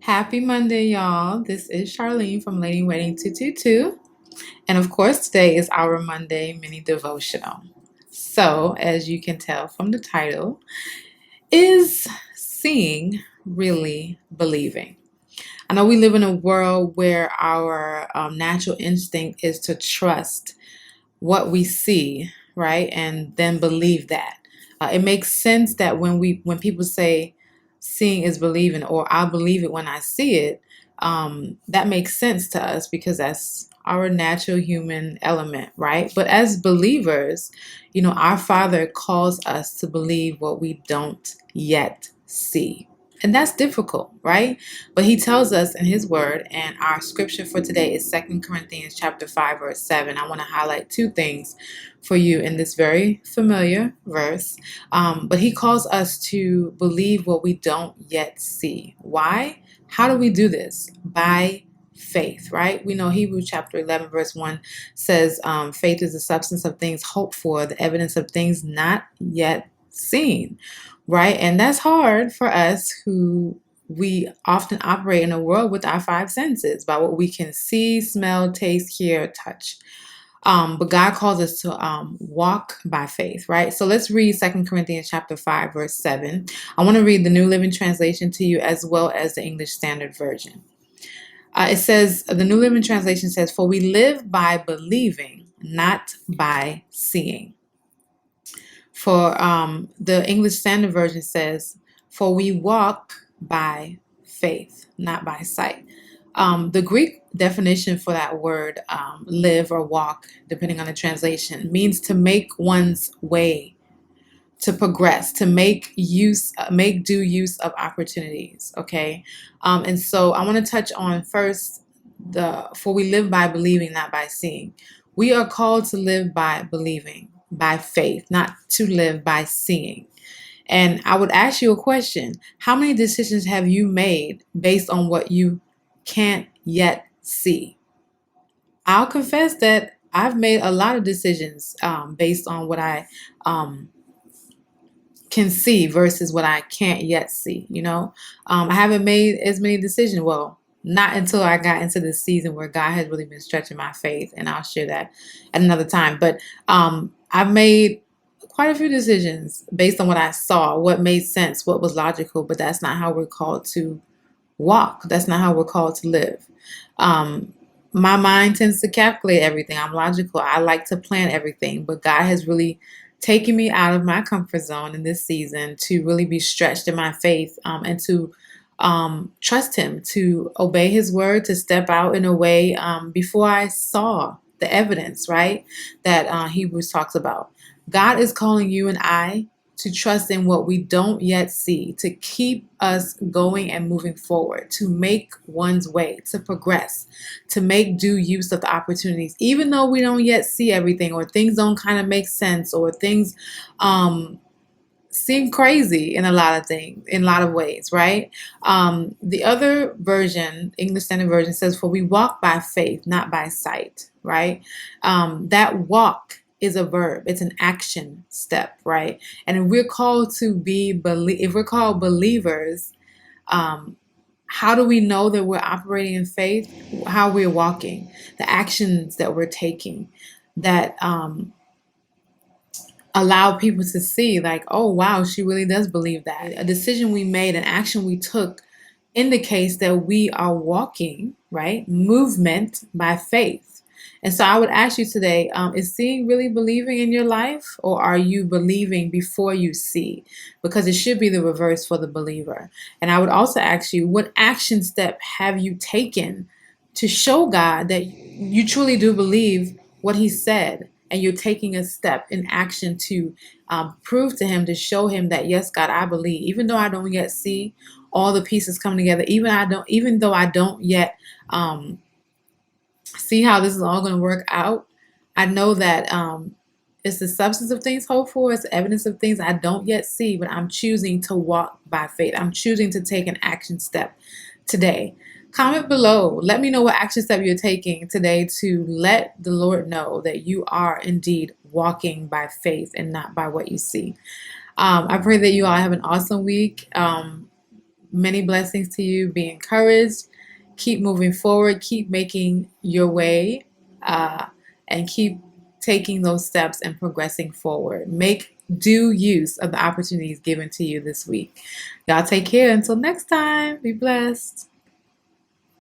Happy Monday, y'all. This is Charlene from Lady Waiting 222. And of course, today is our Monday mini devotional. So, as you can tell from the title, is seeing really believing? I know we live in a world where our natural instinct is to trust what we see, right? And then believe that. It makes sense that when people say seeing is believing, or I'll believe it when I see it, that makes sense to us because that's our natural human element, right? But as believers, our Father calls us to believe what we don't yet see. And that's difficult, right? But he tells us in his word, and our scripture for today is 2 Corinthians chapter 5, verse 7. I want to highlight two things for you in this very familiar verse. But he calls us to believe what we don't yet see. Why? How do we do this? By faith, right? We know Hebrews chapter 11, verse 1 says, faith is the substance of things hoped for, the evidence of things not yet seen. Right? And that's hard for us who we often operate in a world with our five senses by what we can see, smell, taste, hear, touch. But God calls us to walk by faith, right? So let's read 2 Corinthians chapter 5, verse 7. I want to read the New Living Translation to you as well as the English Standard Version. It says, the New Living Translation says, "For we live by believing, not by seeing." For the English Standard Version says, "For we walk by faith, not by sight." The Greek definition for that word, live or walk, depending on the translation, means to make one's way, to progress, to make due use of opportunities. Okay, and so I want to touch on first "For we live by believing, not by seeing." We are called to live by believing, by faith, not to live by seeing. And I would ask you a question. How many decisions have you made based on what you can't yet see? I'll confess that I've made a lot of decisions based on what I can see versus what I can't yet see. I haven't made as many decisions. Well, not until I got into this season where God has really been stretching my faith, and I'll share that at another time. But I've made quite a few decisions based on what I saw, what made sense, what was logical, but that's not how we're called to walk. That's not how we're called to live. My mind tends to calculate everything. I'm logical. I like to plan everything, but God has really taken me out of my comfort zone in this season to really be stretched in my faith, and to trust Him, to obey His word, to step out in a way before I saw the evidence, right? That Hebrews talks about. God is calling you and I to trust in what we don't yet see, to keep us going and moving forward, to make one's way, to progress, to make due use of the opportunities, even though we don't yet see everything, or things don't kind of make sense, or things seem crazy in a lot of ways, right? The other version, English Standard Version, says, "For we walk by faith, not by sight," right? That walk is a verb. It's an action step, right? And if we're called if we're called believers, how do we know that we're operating in faith? How we're walking, the actions that we're taking, that allow people to see, like, oh wow, she really does believe that. A decision we made, an action we took, indicates that we are walking, right? Movement by faith. And so I would ask you today, is seeing really believing in your life, or are you believing before you see? Because it should be the reverse for the believer. And I would also ask you, what action step have you taken to show God that you truly do believe what He said? And you're taking a step in action to prove to Him, to show Him that, yes, God, I believe, even though I don't yet see all the pieces come together, even though I don't yet see how this is all going to work out. I know that it's the substance of things hoped for, it's the evidence of things I don't yet see, but I'm choosing to walk by faith. I'm choosing to take an action step today. Comment below. Let me know what action step you're taking today to let the Lord know that you are indeed walking by faith and not by what you see. I pray that you all have an awesome week. Many blessings to you. Be encouraged. Keep moving forward. Keep making your way, and keep taking those steps and progressing forward. Make due use of the opportunities given to you this week. Y'all take care. Until next time, be blessed.